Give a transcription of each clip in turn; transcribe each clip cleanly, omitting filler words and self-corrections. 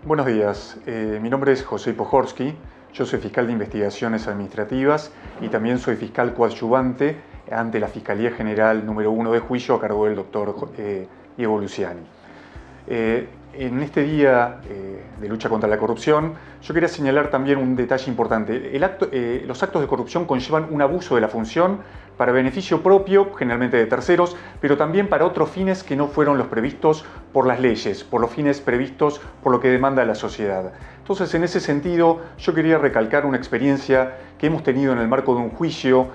Buenos días, mi nombre es José Pojorsky, yo soy fiscal de investigaciones administrativas y también soy fiscal coadyuvante ante la Fiscalía General número 1 de juicio a cargo del doctor Diego Luciani. En este día de lucha contra la corrupción, yo quería señalar también un detalle importante. Los actos de corrupción conllevan un abuso de la función para beneficio propio, generalmente de terceros, pero también para otros fines que no fueron los previstos por las leyes, por los fines previstos por lo que demanda la sociedad. Entonces, en ese sentido, yo quería recalcar una experiencia que hemos tenido en el marco de un juicio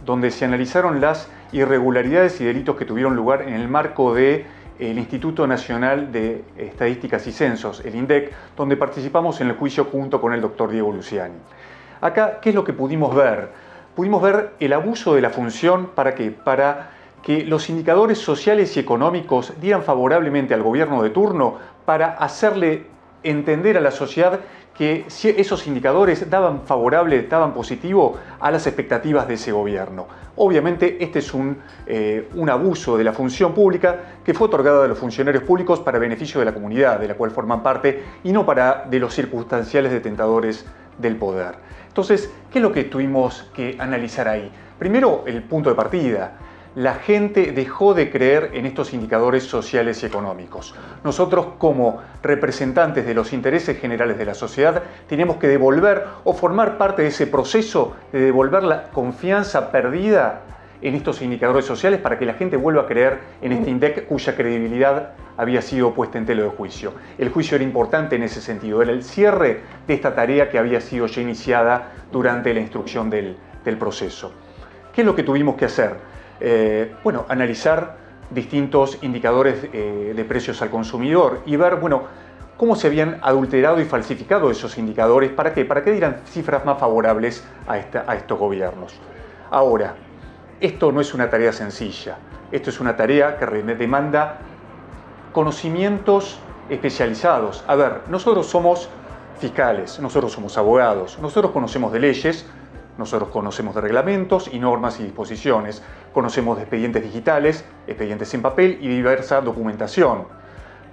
donde se analizaron las irregularidades y delitos que tuvieron lugar en el marco del Instituto Nacional de Estadísticas y Censos, el INDEC, donde participamos en el juicio junto con el doctor Diego Luciani. Acá, ¿qué es lo que pudimos ver? Pudimos ver el abuso de la función ¿para qué? Para que los indicadores sociales y económicos dieran favorablemente al gobierno de turno para hacerle entender a la sociedad que esos indicadores daban favorable, daban positivo a las expectativas de ese gobierno. Obviamente este es un abuso de la función pública que fue otorgada a los funcionarios públicos para beneficio de la comunidad de la cual forman parte y no de los circunstanciales detentadores del poder. Entonces, ¿qué es lo que tuvimos que analizar ahí? Primero, el punto de partida. La gente dejó de creer en estos indicadores sociales y económicos. Nosotros, como representantes de los intereses generales de la sociedad, tenemos que devolver o formar parte de ese proceso de devolver la confianza perdida en estos indicadores sociales para que la gente vuelva a creer en este INDEC cuya credibilidad había sido puesta en tela de juicio. El juicio era importante en ese sentido, era el cierre de esta tarea que había sido ya iniciada durante la instrucción del proceso. ¿Qué es lo que tuvimos que hacer? Analizar distintos indicadores de precios al consumidor y ver, cómo se habían adulterado y falsificado esos indicadores. ¿Para qué? Para que dieran cifras más favorables a estos gobiernos. Ahora, esto no es una tarea sencilla. Esto es una tarea que demanda conocimientos especializados. A ver, nosotros somos fiscales, nosotros somos abogados, nosotros conocemos de leyes, nosotros conocemos de reglamentos y normas y disposiciones, conocemos de expedientes digitales, expedientes en papel y diversa documentación.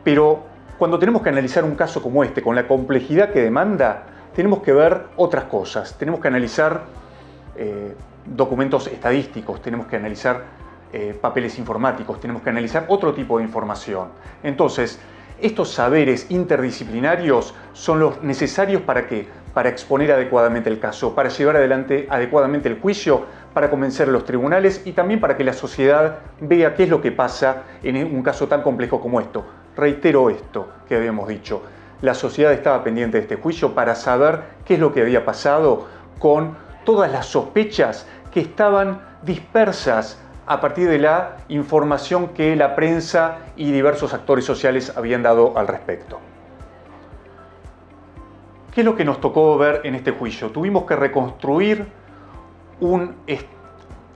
Pero cuando tenemos que analizar un caso como este, con la complejidad que demanda, tenemos que ver otras cosas. Tenemos que analizar documentos estadísticos, tenemos que analizar papeles informáticos, tenemos que analizar otro tipo de información. Entonces, estos saberes interdisciplinarios son los necesarios ¿para qué? Para exponer adecuadamente el caso, para llevar adelante adecuadamente el juicio, para convencer a los tribunales y también para que la sociedad vea qué es lo que pasa en un caso tan complejo como esto. Reitero esto que habíamos dicho. La sociedad estaba pendiente de este juicio para saber qué es lo que había pasado con todas las sospechas que estaban dispersas a partir de la información que la prensa y diversos actores sociales habían dado al respecto. ¿Qué es lo que nos tocó ver en este juicio? Tuvimos que reconstruir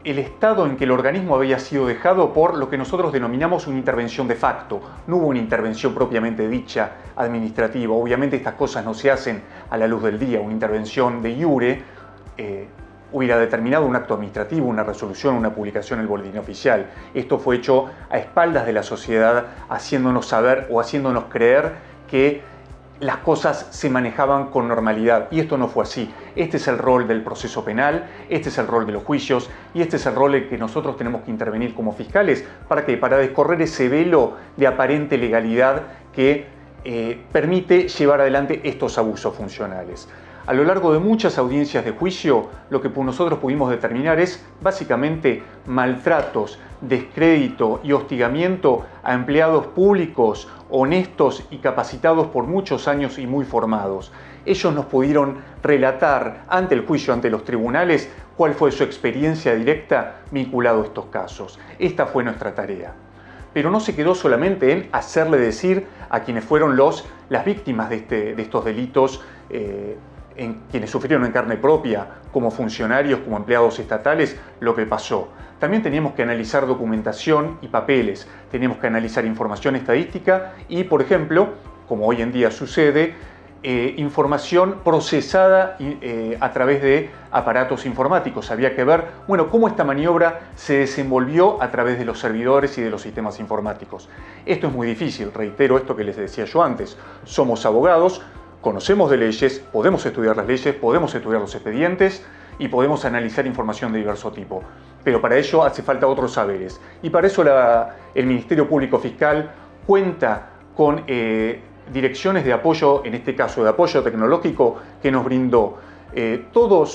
el estado en que el organismo había sido dejado por lo que nosotros denominamos una intervención de facto. No hubo una intervención propiamente dicha administrativa. Obviamente estas cosas no se hacen a la luz del día. Una intervención de iure hubiera determinado un acto administrativo, una resolución, una publicación en el boletín oficial. Esto fue hecho a espaldas de la sociedad, haciéndonos saber o haciéndonos creer que las cosas se manejaban con normalidad. Y esto no fue así. Este es el rol del proceso penal, este es el rol de los juicios y este es el rol en que nosotros tenemos que intervenir como fiscales. ¿Para qué? Para descorrer ese velo de aparente legalidad que permite llevar adelante estos abusos funcionales. A lo largo de muchas audiencias de juicio, lo que nosotros pudimos determinar es básicamente maltratos, descrédito y hostigamiento a empleados públicos honestos y capacitados por muchos años y muy formados. Ellos nos pudieron relatar ante el juicio, ante los tribunales, cuál fue su experiencia directa vinculado a estos casos. Esta fue nuestra tarea. Pero no se quedó solamente en hacerle decir a quienes fueron las víctimas de estos delitos, en quienes sufrieron en carne propia, como funcionarios, como empleados estatales, lo que pasó. También teníamos que analizar documentación y papeles, teníamos que analizar información estadística y, por ejemplo, como hoy en día sucede, información procesada a través de aparatos informáticos. Había que ver, bueno, cómo esta maniobra se desenvolvió a través de los servidores y de los sistemas informáticos. Esto es muy difícil, reitero esto que les decía yo antes. Somos abogados, conocemos de leyes, podemos estudiar las leyes, podemos estudiar los expedientes y podemos analizar información de diverso tipo. Pero para ello hace falta otros saberes. Y para eso el Ministerio Público Fiscal cuenta con direcciones de apoyo, en este caso de apoyo tecnológico, que nos brindó todos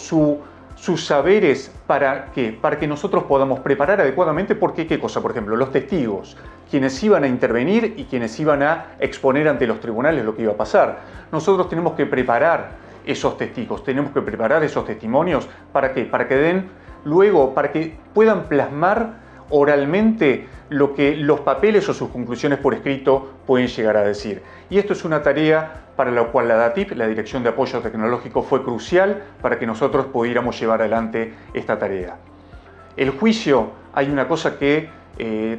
sus saberes para que nosotros podamos preparar adecuadamente, porque ¿qué cosa? Por ejemplo, los testigos, quienes iban a intervenir y quienes iban a exponer ante los tribunales lo que iba a pasar. Nosotros tenemos que preparar esos testigos, tenemos que preparar esos testimonios, ¿para qué? Para que den luego, para que puedan plasmar oralmente lo que los papeles o sus conclusiones por escrito pueden llegar a decir. Y esto es una tarea para la cual la DATIP, la Dirección de Apoyo Tecnológico, fue crucial para que nosotros pudiéramos llevar adelante esta tarea. El juicio, hay una cosa que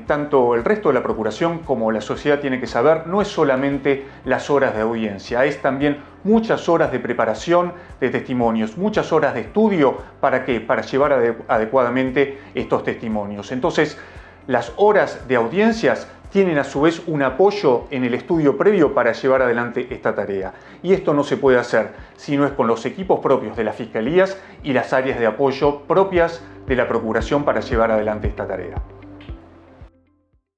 tanto el resto de la Procuración como la sociedad tiene que saber, no es solamente las horas de audiencia, es también muchas horas de preparación de testimonios, muchas horas de estudio, ¿para qué? Para llevar adecuadamente estos testimonios. Entonces, las horas de audiencias tienen a su vez un apoyo en el estudio previo para llevar adelante esta tarea. Y esto no se puede hacer si no es con los equipos propios de las fiscalías y las áreas de apoyo propias de la Procuración para llevar adelante esta tarea.